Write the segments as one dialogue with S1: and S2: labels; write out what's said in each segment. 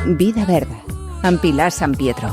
S1: Vida Verda, amb Pilar San Pietro.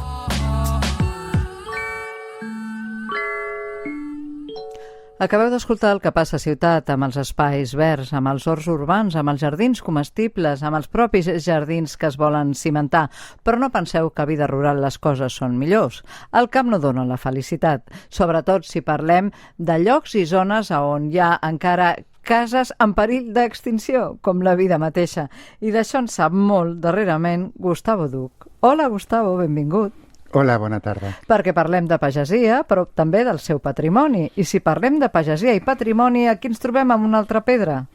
S2: Acabeu d'escoltar el que passa a ciutat, amb els espais verds, amb els horts urbans, amb els jardins comestibles, amb els propis jardins que es volen cimentar. Però no penseu que a vida rural les coses són millors. El camp no dona la felicitat, sobretot si parlem de llocs i zones on hi ha encara cases en perill d'extinció, com la vida mateixa. I d'això en sap molt, darrerament, Gustavo Duch. Hola, Gustavo, benvingut.
S3: Hola, bona tarda.
S2: Perquè parlem de pagesia, però també del seu patrimoni. I si parlem de pagesia i patrimoni, aquí ens trobem amb una altra pedra.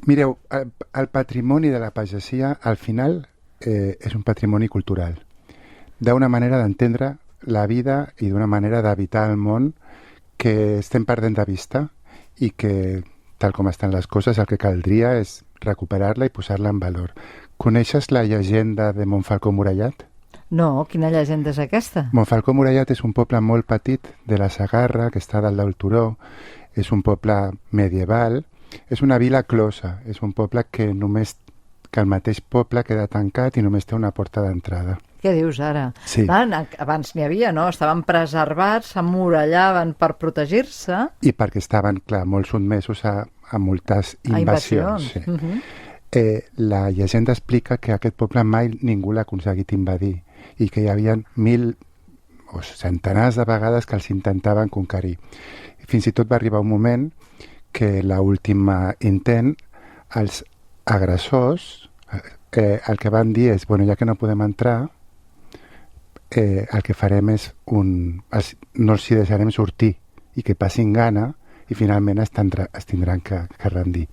S3: Mireu, el patrimoni de la pagesia, al final, és un patrimoni cultural. D'una manera d'entendre la vida i d'una manera d'habitar el món que estem perdent de vista i que, tal com estan les coses, el que caldria és recuperar-la i posar-la en valor. Coneixes la llegenda de Montfalcó Murallat?
S2: No, quina llegenda és aquesta?
S3: Montfalcó Murallat és un poble molt petit de la Segarra, que està dalt del Turó. És un poble medieval. És una vila closa. És un poble que el mateix poble queda tancat i només té una porta d'entrada.
S2: Què dius ara?
S3: Sí.
S2: Abans n'hi havia, no? Estaven preservats, s'emmurallaven per protegir-se.
S3: I perquè estaven, clar, molt sotmesos a moltes invasions. Sí. La llegenda explica que aquest poble mai ningú l'ha aconseguit invadir i que hi havia 1.000 o centenars de vegades que els intentaven conquerir. Fins i tot va arribar un moment que l'últim intent, els agressors, el que van dir és, bueno, ja que no podem entrar, el que farem és no els hi deixarem sortir i que passin gana i finalment es tindran que rendir.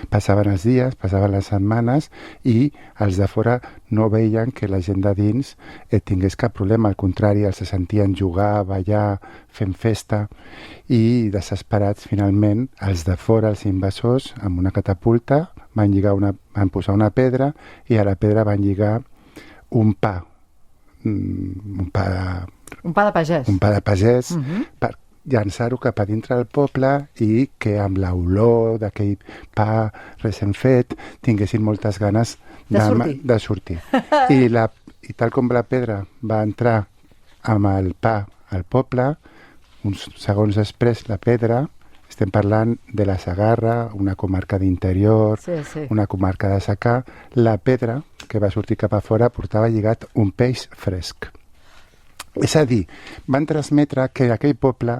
S3: Passaven els dies, passaven les setmanes i els de fora no veien que la gent de dins tingués cap problema. Al contrari, els se sentien jugar, ballar, fent festa i desesperats finalment els de fora, els invasors, amb una catapulta van posar una pedra i a la pedra van lligar un pa
S2: de pagès.
S3: Un pa de pagès per llançar-ho cap a dintre del poble i que amb l'olor d'aquell pa recent fet tinguessin moltes ganes de sortir. I tal com la pedra va entrar amb el pa al poble, uns segons després la pedra, estem parlant de la Segarra, una comarca d'interior, una comarca de secà, la pedra que va sortir cap a fora portava lligat un peix fresc. És a dir, van transmetre que aquell poble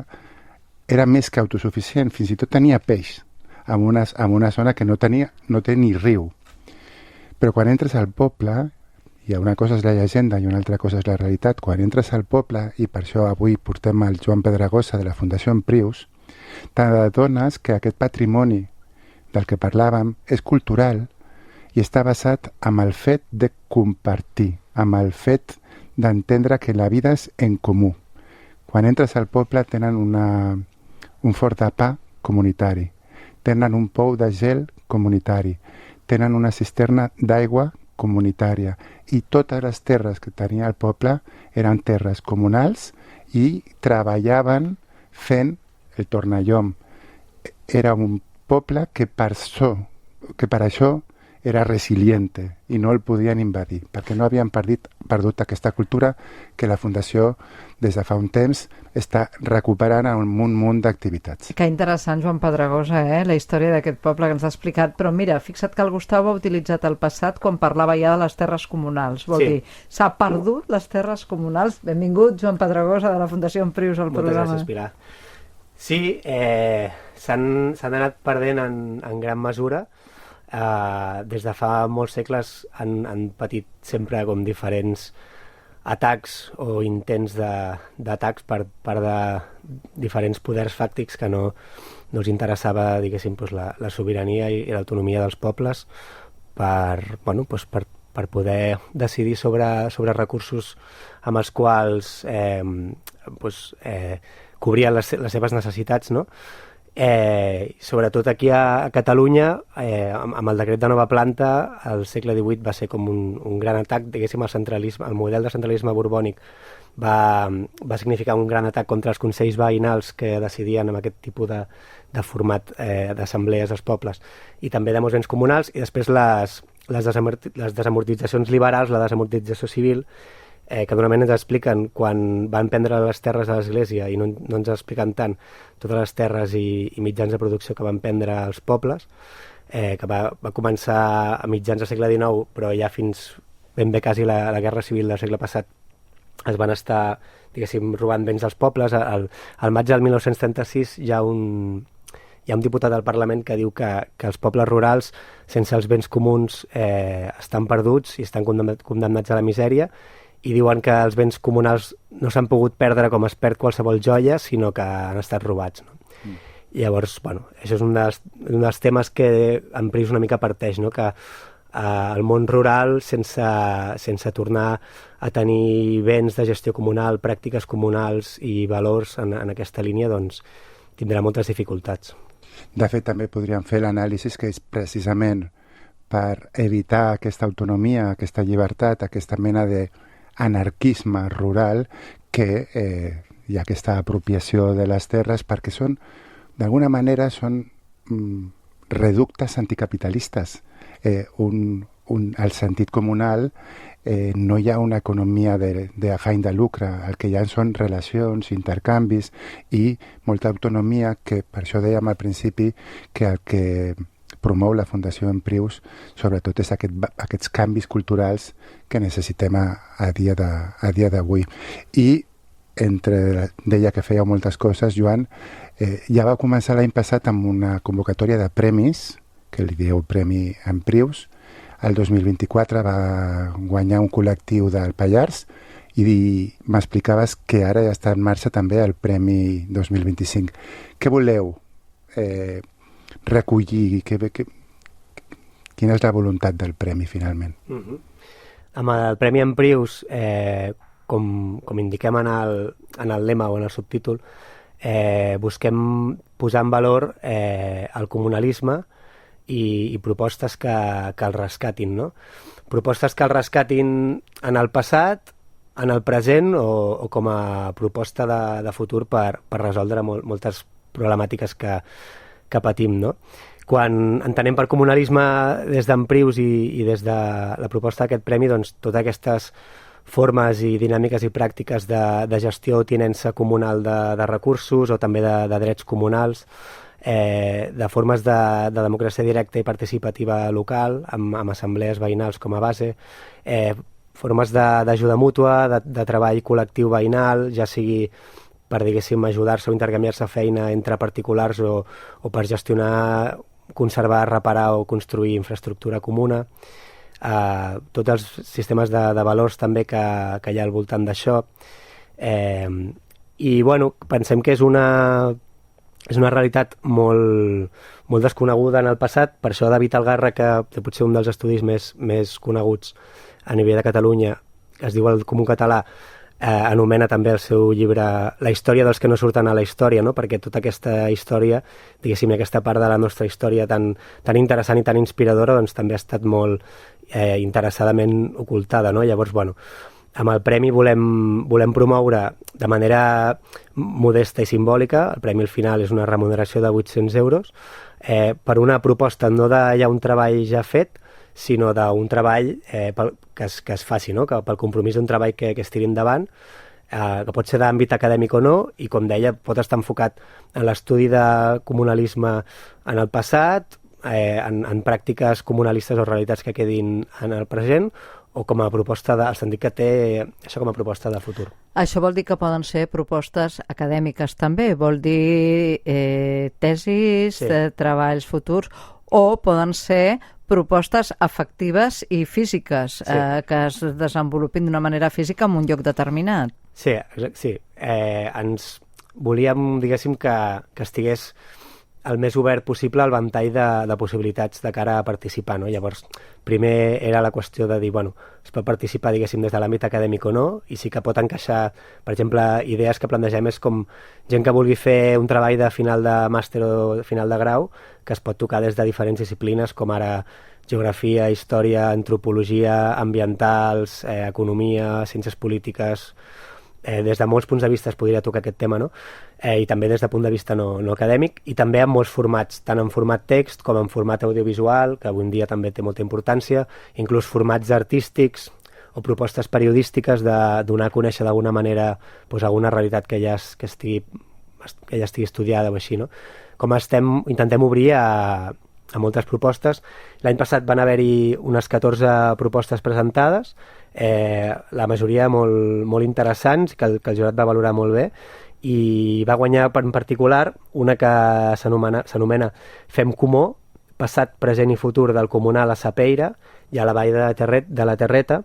S3: era més que autosuficient, fins i tot tenia peix, en una zona que no té ni riu. Però quan entres al poble, i una cosa és la llegenda i una altra cosa és la realitat, quan entres al poble, i per això avui portem el Joan Pedragosa de la Fundació Emprius, t'adones que aquest patrimoni del que parlàvem és cultural i està basat en el fet de compartir, amb el fet d'entendre que la vida és en comú. Quan entres al poble tenen un forn de pa comunitari, tenen un pou de gel comunitari, tenen una cisterna d'aigua comunitària i totes les terres que tenia el poble eren terres comunals i treballaven fent el tornallom. Era un poble que per això era resiliente i no el podien invadir, perquè no havien perdut aquesta cultura que la Fundació des de fa un temps està recuperant amb un munt d'activitats.
S2: Que interessant, Joan Pedragosa, la història d'aquest poble que ens ha explicat. Però mira, fixa't que el Gustavo ha utilitzat el passat quan parlava ja de les terres comunals. Vol dir, s'ha perdut les terres comunals. Benvingut, Joan Pedragosa, de la Fundació Emprius, al programa.
S4: Moltes gràcies, Pilar. Sí, s'han anat perdent en gran mesura. Des de fa molts segles han patit sempre com diferents atacs o intents d'atacs per part de diferents poders fàctics que no els interessava, diguéssim, la sobirania i l'autonomia dels pobles per poder decidir sobre recursos amb els quals cobrien les seves necessitats, no? Sobretot aquí a Catalunya, amb el decret de nova planta, al segle XVIII va ser com un gran atac, diguéssim, el model de centralisme borbònic va significar un gran atac contra els consells veïnals que decidien amb aquest tipus de format d'assemblees als pobles i també de moviments comunals, i després les les desamortitzacions liberals, la desamortització civil, que d'una manera ens expliquen quan van prendre les terres a l'Església i no ens expliquen tant totes les terres i mitjans de producció que van prendre els pobles, que va començar a mitjans del segle XIX, però ja fins ben bé quasi la Guerra Civil del segle passat es van estar, diguéssim, robant béns dels pobles. Al maig del 1936 hi ha un diputat del Parlament que diu que els pobles rurals, sense els béns comuns, estan perduts i estan condemnats a la misèria, i diuen que els béns comunals no s'han pogut perdre com es perd qualsevol joia, sinó que han estat robats, no? Llavors, bueno, això és un dels temes que en Prius una mica parteix, no? Que el món rural, sense tornar a tenir béns de gestió comunal, pràctiques comunals i valors en aquesta línia, doncs tindrà moltes dificultats.
S3: De fet, també podríem fer l'anàlisi que és precisament per evitar aquesta autonomia, aquesta llibertat, aquesta mena d'anarquisme rural que hi ha aquesta apropiació de les terres, perquè d'alguna manera són reductes anticapitalistes. Al sentit comunal no hi ha una economia d'afany de lucre, el que hi ha són relacions, intercanvis i molta autonomia, que per això dèiem al principi que el que promou la Fundació Emprius sobretot és aquests canvis culturals que necessitem a dia d'avui. I deia que fèieu moltes coses, Joan, ja va començar l'any passat amb una convocatòria de premis, que li dieu Premi Emprius. El 2024 va guanyar un col·lectiu del Pallars i m'explicaves que ara ja està en marxa també el Premi 2025. Què voleu recollir? Quina és la voluntat del premi, finalment?
S4: Amb el Premi Emprius, com indiquem en el lema o en el subtítol, busquem posar en valor el comunalisme i propostes que el rescatin, no? Propostes que el rescatin en el passat, en el present o com a proposta de futur per resoldre moltes problemàtiques que patim, no? Quan entenem per comunalisme des d'Emprius i des de la proposta d'aquest premi, doncs totes aquestes formes i dinàmiques i pràctiques de gestió o tinença comunal de recursos o també de drets comunals, de formes de democràcia directa i participativa local, amb assemblees veïnals com a base, formes d'ajuda mútua, de treball col·lectiu veïnal, ja sigui per, diguéssim, ajudar-se o intercanviar-se feina entre particulars o per gestionar, conservar, reparar o construir infraestructura comuna. Tots els sistemes de valors també que hi ha al voltant d'això. I, bueno, pensem que és una realitat molt desconeguda en el passat. Per això David Algarra, que potser un dels estudis més coneguts a nivell de Catalunya, que es diu El Comú Català, anomena també el seu llibre La història dels que no surten a la història, no? Perquè tota aquesta història, diguéssim, aquesta part de la nostra història tan interessant i tan inspiradora, doncs també ha estat molt interessadament ocultada, no? Llavors, bueno, amb el premi volem promoure de manera modesta i simbòlica, el premi al final és una remuneració de 800 euros, per una proposta no de ja un treball ja fet, sinó d'un treball que es faci, no? Pel compromís d'un treball que es tiri endavant, que pot ser d'àmbit acadèmic o no, i com deia, pot estar enfocat en l'estudi de comunalisme en el passat, en pràctiques comunalistes o realitats que quedin en el present, o com a proposta el sentit que té això com a proposta de futur.
S2: Això vol dir que poden ser propostes acadèmiques també, vol dir tesis, sí, treballs futurs, o poden ser propostes afectives i físiques, sí, que es desenvolupin d'una manera física en un lloc determinat.
S4: Sí, sí. Ens volíem, diguéssim, que estigués el més obert possible el ventall de possibilitats de cara a participar, no? Llavors, primer era la qüestió de dir, bueno, es pot participar, diguéssim, des de l'àmbit acadèmic o no, i sí que pot encaixar, per exemple, idees que plantegem és com gent que vulgui fer un treball de final de màster o final de grau, que es pot tocar des de diferents disciplines, com ara geografia, història, antropologia, ambientals, economia, ciències polítiques, des de molts punts de vista es podria tocar aquest tema, no? I també des de punt de vista no acadèmic, i també en molts formats, tant en format text com en format audiovisual, que avui en dia també té molta importància, inclús formats artístics o propostes periodístiques de donar a conèixer d'alguna manera alguna realitat que ja estigui estudiada o així, no? Com intentem obrir a moltes propostes. L'any passat van haver-hi unes 14 propostes presentades, la majoria molt interessants, que el jurat va valorar molt bé, i va guanyar en particular una que s'anomena Fem Comú, passat, present i futur del comunal a Sapeira i a la vall de la Terreta,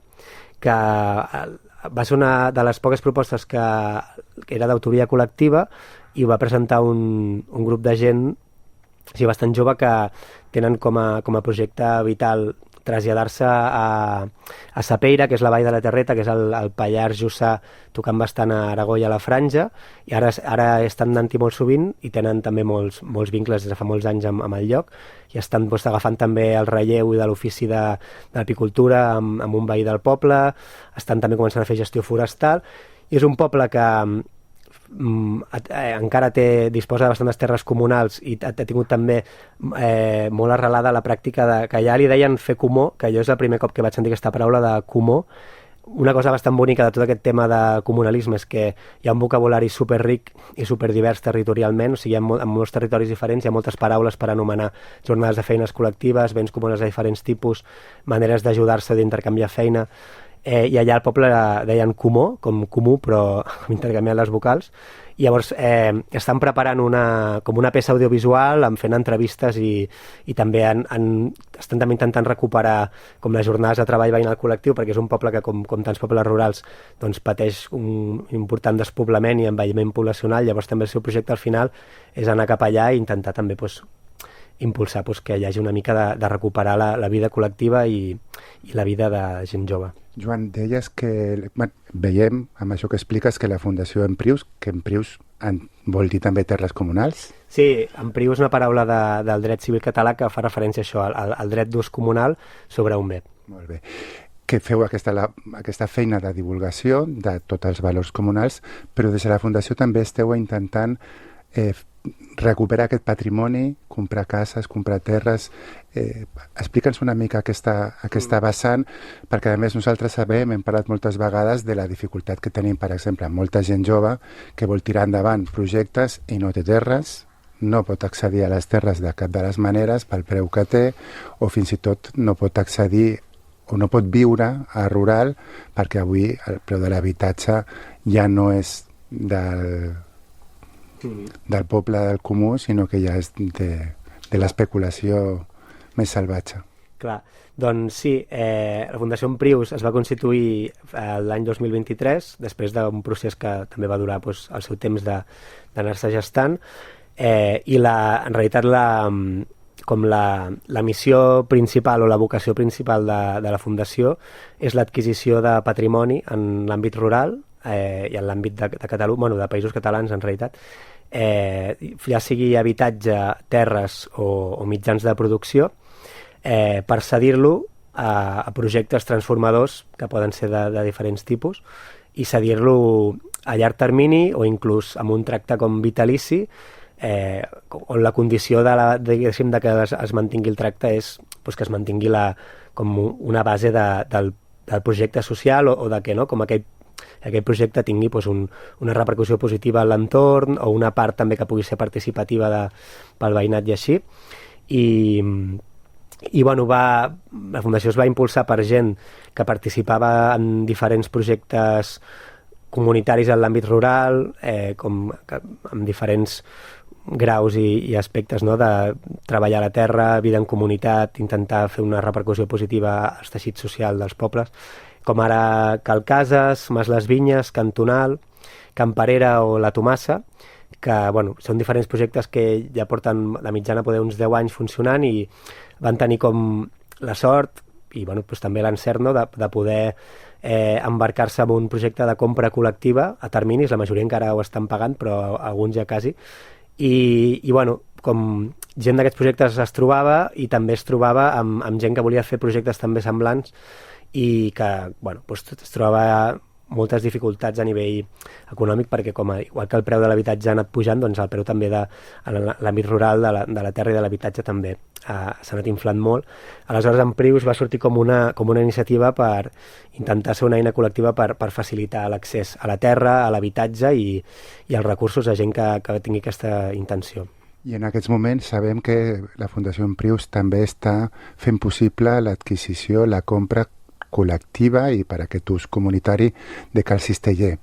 S4: que va ser una de les poques propostes que era d'autoria col·lectiva, i ho va presentar un grup de gent bastant jove que tenen com a projecte vital traslladar-se a Sapeira, que és la vall de la Terreta, que és el Pallars Jussà, tocant bastant a Aragó i a la Franja, i ara estan anant-hi molt sovint i tenen també molts vincles des de fa molts anys amb el lloc, i estan agafant també el relleu de l'ofici de l'apicultura amb un veí del poble, estan també començant a fer gestió forestal, i és un poble que encara disposa de bastantes terres comunals i ha tingut també molt arrelada la pràctica que ja li deien fer comú, que jo és el primer cop que vaig sentir aquesta paraula de comú. Una cosa bastant bonica de tot aquest tema de comunalisme és que hi ha un vocabulari superric i superdivers territorialment, o sigui, en molts territoris diferents hi ha moltes paraules per anomenar jornades de feines col·lectives, béns comuns de diferents tipus, maneres d'ajudar-se o d'intercanviar feina. I allà al poble deien comú, com comú, però intercanviant les vocals. I llavors estan preparant com una peça audiovisual, fent entrevistes i també estan també intentant recuperar com les jornades de treball veïnal col·lectiu, perquè és un poble que, com tants pobles rurals, doncs pateix un important despoblament i envelliment poblacional. Llavors també el seu projecte al final és anar cap allà i intentar també impulsar que hi hagi una mica de recuperar la vida col·lectiva i la vida de gent jove.
S3: Joan, deies que veiem, amb això que expliques, que la Fundació Emprius, que Emprius vol dir també terres comunals?
S4: Sí, Empriu és una paraula del dret civil català que fa referència a això, al dret d'ús comunal sobre un bé.
S3: Molt bé. Que feu aquesta feina de divulgació de tots els valors comunals, però des de la Fundació també esteu intentant recuperar aquest patrimoni, comprar cases, comprar terres. Explica'ns una mica aquesta vessant, perquè a més nosaltres sabem, hem parlat moltes vegades de la dificultat que tenim, per exemple, molta gent jove que vol tirar endavant projectes i no té terres, no pot accedir a les terres de cap de les maneres pel preu que té, o fins i tot no pot accedir o no pot viure a rural, perquè avui el preu de l'habitatge ja no és del poble del comú, sinó que ja és de l'especulació més salvatge.
S4: Clar, doncs sí, la Fundació Emprius es va constituir l'any 2023, després d'un procés que també va durar el seu temps d'anar-se gestant, i en realitat la missió principal o la vocació principal de la Fundació és l'adquisició de patrimoni en l'àmbit rural i en l'àmbit de Catalunya, de països catalans en realitat, ja sigui habitatge, terres o mitjans de producció, per cedir-lo a projectes transformadors que poden ser de diferents tipus i cedir-lo a llarg termini o inclús amb un tracte com vitalici, on la condició de que es mantingui el tracte és que es mantingui com una base del projecte social o de que com aquest projecte tingui una repercussió positiva en l'entorn o una part també que pugui ser participativa pel veïnat i així. I bueno, la Fundació es va impulsar per gent que participava en diferents projectes comunitaris en l'àmbit rural, amb diferents graus i aspectes, no? De treballar a la terra, vida en comunitat, intentar fer una repercussió positiva als teixits socials dels pobles, com ara Cal Cases, Mas les Vinyes, Cantonal, Camperera o La Tomassa, que són diferents projectes que ja porten la mitjana uns 10 anys funcionant i van tenir com la sort i també l'encert de poder embarcar-se en un projecte de compra col·lectiva a terminis, la majoria encara ho estan pagant, però alguns ja quasi. I com gent d'aquests projectes es trobava i també es trobava amb gent que volia fer projectes també semblants i que es trobava moltes dificultats a nivell econòmic, perquè igual que el preu de l'habitatge ha anat pujant, doncs el preu també en l'àmbit rural de la terra i de l'habitatge també s'ha anat inflant molt. Aleshores, en Prius va sortir com una iniciativa per intentar ser una eina col·lectiva per facilitar l'accés a la terra, a l'habitatge i als recursos a gent que tingui aquesta intenció.
S3: I en aquests moments sabem que la Fundació Prius també està fent possible l'adquisició, la compra col·lectiva i per aquest ús comunitari de Cal Cisteller,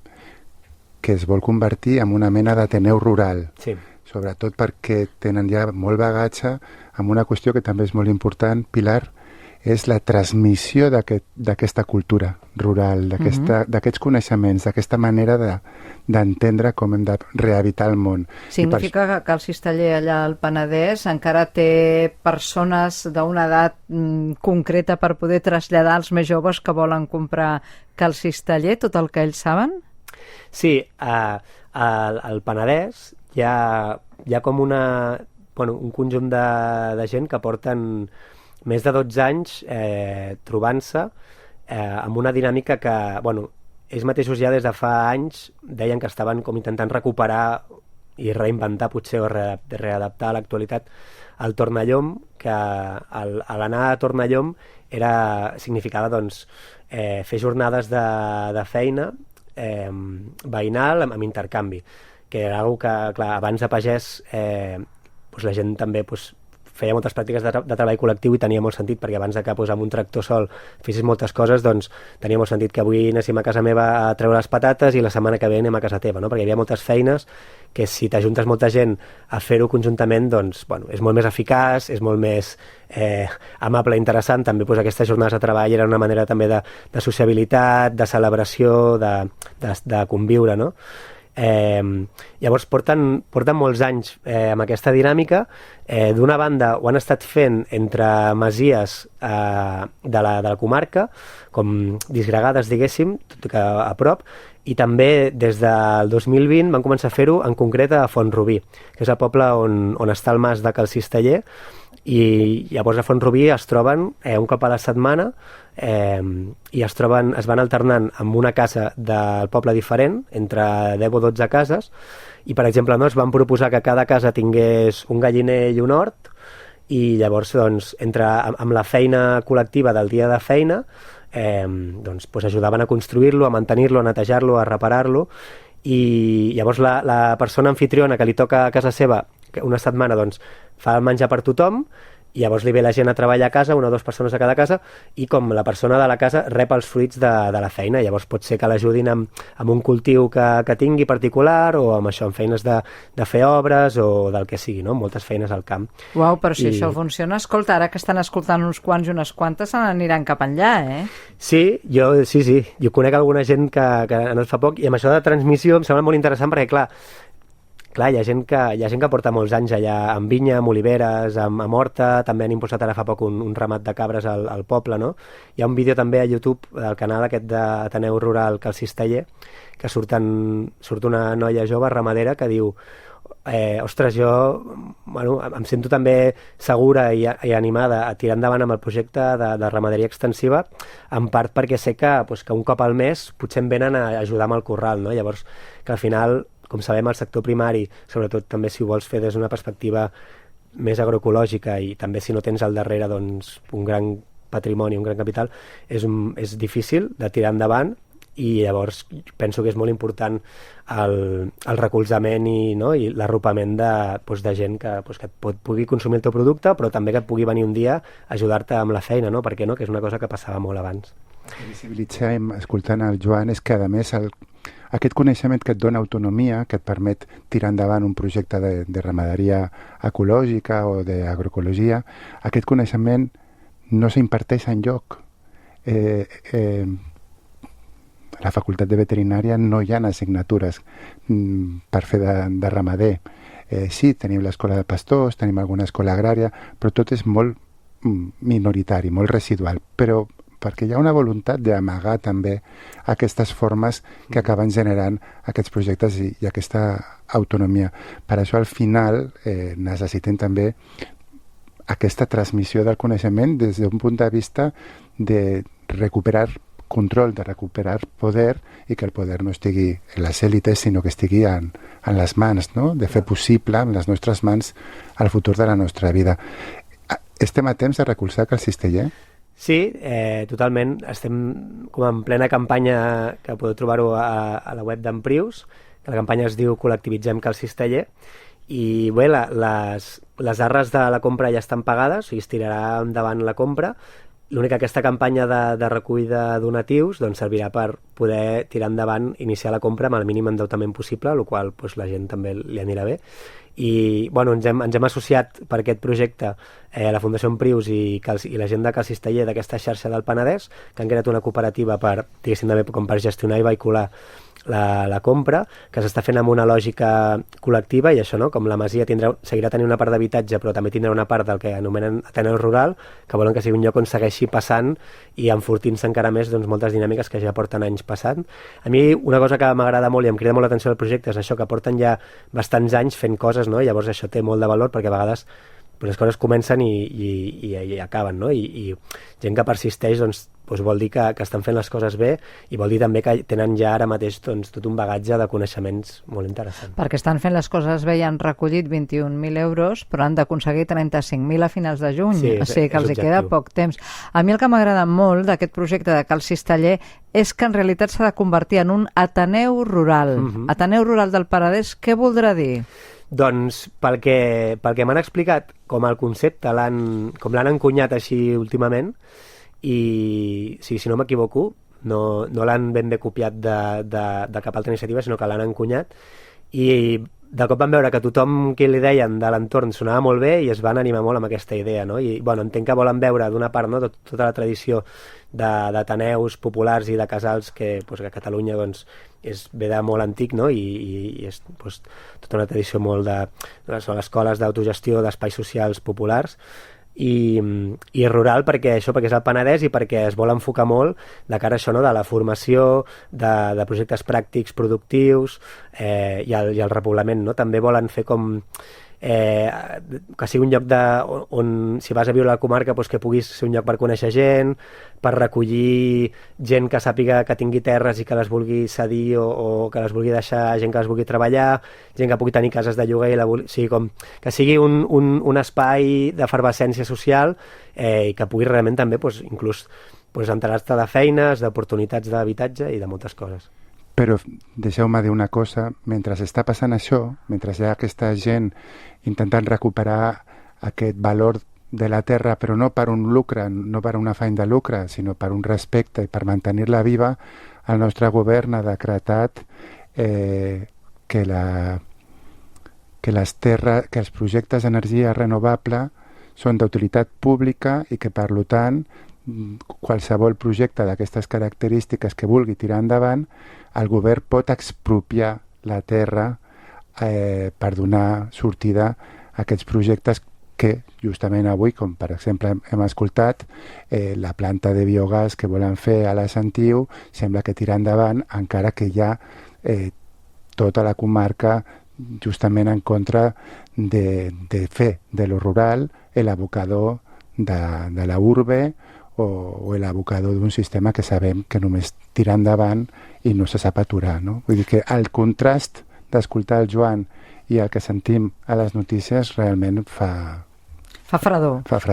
S3: que es vol convertir en una mena d'ateneu rural.
S4: Sí.
S3: Sobretot perquè tenen ja molt bagatge amb una qüestió que també és molt important, Pilar, és la transmissió d'aquesta cultura rural, d'aquests coneixements, d'aquesta manera d'entendre com hem de rehabilitar el món.
S2: Significa que Cal Cisteller allà al Penedès encara té persones d'una edat concreta per poder traslladar als més joves que volen comprar Cal Cisteller tot el que ells saben?
S4: Sí, al Penedès hi ha com un conjunt de gent que porten més de 12 anys trobant-se amb una dinàmica que, ells mateixos ja des de fa anys deien que estaven com intentant recuperar i reinventar potser o readaptar a l'actualitat el Tornallom, que l'anar a Tornallom significava fer jornades de feina veïnal amb intercanvi, que era una cosa que, clar, abans de pagès la gent també feia moltes pràctiques de treball col·lectiu i tenia molt sentit, perquè abans de que amb un tractor sol fessis moltes coses, doncs tenia molt sentit que avui anéssim a casa meva a treure les patates i la setmana que ve anem a casa teva, no? Perquè hi havia moltes feines que si t'ajuntes molta gent a fer-ho conjuntament, doncs, és molt més eficaç, és molt més amable i interessant. També aquestes jornades de treball eren una manera també de sociabilitat, de celebració, de conviure, no? Llavors porten molts anys amb aquesta dinàmica. D'una banda ho han estat fent entre masies de la comarca, com disgregades, diguéssim, tot que a prop, i també des del 2020 van començar a fer-ho en concret a Font-rubí, que és el poble on està el mas de Cal Cisteller, i llavors a Font-rubí es troben un cop a la setmana i es van alternant amb una casa del poble diferent, entre 10 o 12 cases, i per exemple es van proposar que cada casa tingués un galliner i un hort, i llavors amb la feina col·lectiva del dia de feina ajudaven a construir-lo, a mantenir-lo, a netejar-lo, a reparar-lo, i llavors la persona anfitriona que li toca a casa seva una setmana fa el menjar per tothom, i llavors li ve la gent a treballar a casa, una o dues persones a cada casa, i com la persona de la casa rep els fruits de la feina. Llavors pot ser que l'ajudin amb un cultiu que tingui particular, o amb això, amb feines de fer obres o del que sigui, no? Moltes feines al camp.
S2: Uau, però si això funciona, escolta, ara que estan escoltant uns quants i unes quantes se n'aniran cap enllà,
S4: Sí, jo conec alguna gent que ha anat fa poc, i amb això de transmissió em sembla molt interessant, perquè clar, hi ha gent que porta molts anys allà amb vinya, amb oliveres, amb horta. També han impulsat ara fa poc un ramat de cabres al poble, no? Hi ha un vídeo també a YouTube del canal aquest d'Ateneu Rural Cal Cisteller, que surt una noia jove ramadera que diu ostres, jo em sento també segura i animada a tirar endavant amb el projecte de ramaderia extensiva, en part perquè sé que un cop al mes potser em venen a ajudar amb el corral, no? Llavors, que al final, com sabem, el sector primari, sobretot també si ho vols fer des d'una perspectiva més agroecològica, i també si no tens al darrere un gran patrimoni, un gran capital, és difícil de tirar endavant, i llavors penso que és molt important el recolzament i l'arropament de gent que pugui consumir el teu producte, però també que et pugui venir un dia a ajudar-te amb la feina, no? Perquè no? Que és una cosa que passava molt abans.
S3: El que visibilitzem, escoltant el Joan, és que a més aquest coneixement que et dona autonomia, que et permet tirar endavant un projecte de ramaderia ecològica o d'agroecologia, aquest coneixement no s'imparteix enlloc. A la facultat de veterinària no hi ha assignatures per fer de ramader. Sí, tenim l'escola de pastors, tenim alguna escola agrària, però tot és molt minoritari, molt residual, però perquè hi ha una voluntat d'amagar també aquestes formes que acaben generant aquests projectes i aquesta autonomia. Per això, al final, necessitem també aquesta transmissió del coneixement des d'un punt de vista de recuperar control, de recuperar poder i que el poder no estigui en les èlites, sinó que estigui en les mans, no? De fer possible en les nostres mans el futur de la nostra vida. Estem a temps de recolzar Cal Cisteller?
S4: Sí, totalment. Estem com en plena campanya, que podeu trobar-ho a la web d'Emprius, que la campanya es diu Col·lectivitzem Cal Cisteller, i bé, les arres de la compra ja estan pagades, o sigui, es tirarà endavant la compra. L'únic que aquesta campanya de recull de donatius doncs, servirà per poder tirar endavant, iniciar la compra amb el mínim endeutament possible, el qual doncs, la gent també li anirà bé. I bueno, ens hem associat per aquest projecte a la Fundació Emprius i la gent de Cal Cisteller d'aquesta xarxa del Penedès, que han creat una cooperativa per, diguéssim, també com per gestionar i vehicular la compra, que s'està fent amb una lògica col·lectiva, i això, no? Com la Masia seguirà tenint una part d'habitatge, però també tindrà una part del que anomenen Ateneu Rural, que volen que sigui un lloc on segueixi passant i enfortint-se encara més doncs, moltes dinàmiques que ja porten anys passant. A mi una cosa que m'agrada molt i em crida molt l'atenció del projecte és això, que porten ja bastants anys fent coses, no? I llavors això té molt de valor, perquè a vegades les coses comencen i acaben, no? I gent que persisteix doncs vol dir que estan fent les coses bé, i vol dir també que tenen ja ara mateix doncs, tot un bagatge de coneixements molt interessant.
S2: Perquè estan fent les coses bé i han recollit 21.000 euros, però han d'aconseguir 35.000 a finals de juny,
S4: sí,
S2: o sigui que els hi queda poc temps. A mi el que m'agrada molt d'aquest projecte de Cal Cisteller és que en realitat s'ha de convertir en un Ateneu Rural. Ateneu Rural del Penedès, què voldrà dir?
S4: Doncs pel que m'han explicat, com el concepte com l'han encunyat així últimament, i si no m'equivoco, no l'han ben bé copiat de cap altra iniciativa, sinó que l'han encunyat, i de cop van veure que tothom que li deien de l'entorn sonava molt bé i es van animar molt amb aquesta idea, no? I bueno, entenc que volen veure d'una part, no, tota la tradició d'ateneus populars i de casals que a Catalunya doncs, ve de molt antic, no? I és doncs, tota una tradició molt són escoles d'autogestió d'espais socials populars, i rural perquè és el Penedès i perquè es vol enfocar molt de cara a això, no? De la formació, de projectes pràctics productius i el repoblament, no? També volen fer com que sigui un lloc on si vas a viure a la comarca doncs que puguis ser un lloc per conèixer gent, per recollir gent que sàpiga que tingui terres i que les vulgui cedir o que les vulgui deixar, gent que les vulgui treballar, gent que pugui tenir cases de lloguer, que sigui un espai d'efervescència social i que pugui realment també inclús enterar-te de feines, d'oportunitats d'habitatge i de moltes coses.
S3: Però deixeu-me dir una cosa, mentre està passant això, mentre hi ha aquesta gent intentant recuperar aquest valor de la terra, però no per un lucre, no per un afany de lucre, sinó per un respecte i per mantenir-la viva, el nostre govern ha decretat que els projectes d'energia renovable són d'utilitat pública i que, per tant, qualsevol projecte d'aquestes característiques que vulgui tirar endavant, el govern pot expropiar la terra per donar sortida a aquests projectes que justament avui, com per exemple hem escoltat, la planta de biogàs que volen fer a la Sentiu sembla que tira endavant, encara que hi ha tota la comarca justament en contra de fer de lo rural l'abocador de la urbe o l'abocador d'un sistema que sabem que només tira endavant i no se sap aturar, no? Vull dir que el contrast d'escoltar el Joan i el que sentim a les notícies realment fa
S2: fredor.
S3: Sí.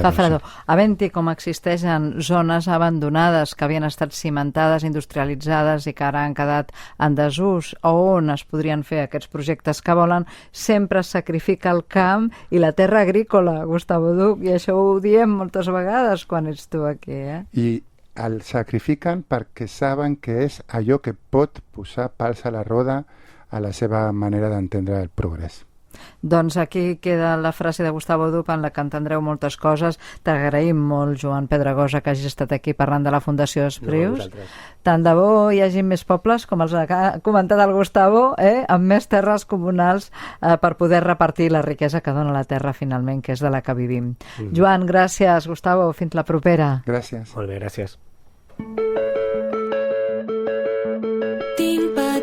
S2: Havent-hi com existeixen zones abandonades que havien estat cimentades, industrialitzades i que ara han quedat en desús, on es podrien fer aquests projectes que volen, sempre es sacrifica el camp i la terra agrícola, Gustavo Duch, i això ho diem moltes vegades quan ets tu aquí,
S3: I el sacrifiquen perquè saben que és allò que pot posar pals a la roda a la seva manera d'entendre el progrés.
S2: Doncs aquí queda la frase de Gustavo Duch en la que entendreu moltes coses. T'agraïm molt, Joan Pedragosa, que hagis estat aquí parlant de la Fundació Esprius. Tant de bo hi hagi més pobles, com els ha comentat el Gustavo, amb més terres comunals per poder repartir la riquesa que dona la terra finalment, que és de la que vivim. Joan, gràcies. Gustavo, fins la propera.
S3: Gràcies.
S4: Molt bé, gràcies.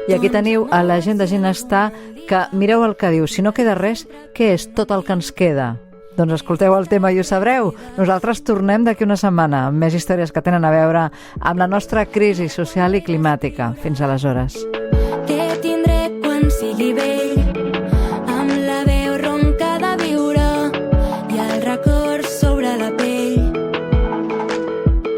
S2: I aquí teniu a la gent de Ginestar que mireu el que diu, si no queda res, què és tot el que ens queda? Doncs escolteu el tema i ho sabreu. Nosaltres tornem d'aquí una setmana amb més històries que tenen a veure amb la nostra crisi social i climàtica. Fins aleshores.
S5: Te tindré quan sigui vell.